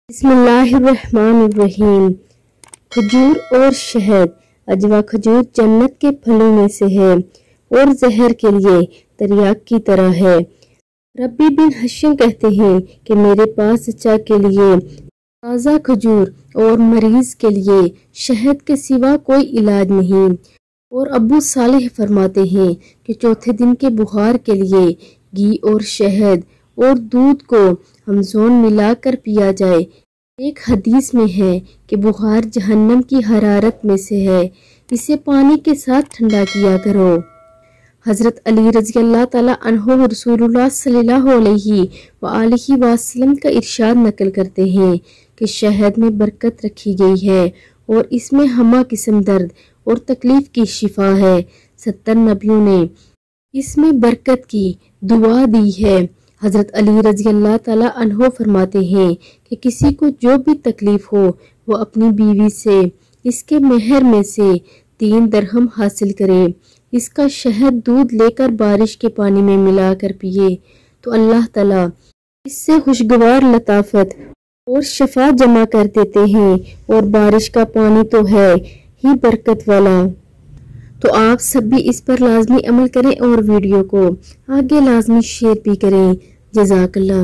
بسم اللہ الرحمن الرحیم۔ کھجور اور شہد۔ اجوا کھجور جنت کے پھلوں میں سے ہے اور زہر کے لیے تریاک کی طرح ہے۔ ربی بن حشیم کہتے ہیں کہ میرے پاس چچا کے لیے تازہ کھجور اور مریض کے لیے شہد کے سوا کوئی علاج نہیں، اور ابو صالح فرماتے ہیں کہ چوتھے دن کے بخار کے لیے گھی اور شہد اور دودھ کو ہمزون ملا کر پیا جائے۔ ایک حدیث میں ہے کہ بخار جہنم کی حرارت میں سے ہے، اسے پانی کے ساتھ ٹھنڈا کیا کرو۔ حضرت علی رضی اللہ تعالیٰ عنہ رسول اللہ صلی اللہ علیہ وآلہ وسلم کا ارشاد نقل کرتے ہیں کہ شہد میں برکت رکھی گئی ہے اور اس میں ہمہ قسم درد اور تکلیف کی شفا ہے۔ 70 نبیوں نے اس میں برکت کی دعا دی ہے۔ حضرت علی رضی اللہ تعالیٰ عنہ فرماتے ہیں کہ کسی کو جو بھی تکلیف ہو وہ اپنی بیوی سے اس کے مہر میں سے 3 درہم حاصل کرے، اس کا شہد دودھ لے کر بارش کے پانی میں ملا کر پیے تو اللہ تعالیٰ اس سے خوشگوار لطافت اور شفا جمع کر دیتے ہیں، اور بارش کا پانی تو ہے ہی برکت والا۔ تو آپ سب بھی اس پر لازمی عمل کریں اور ویڈیو کو آگے لازمی شیئر بھی کریں۔ جزاک اللہ۔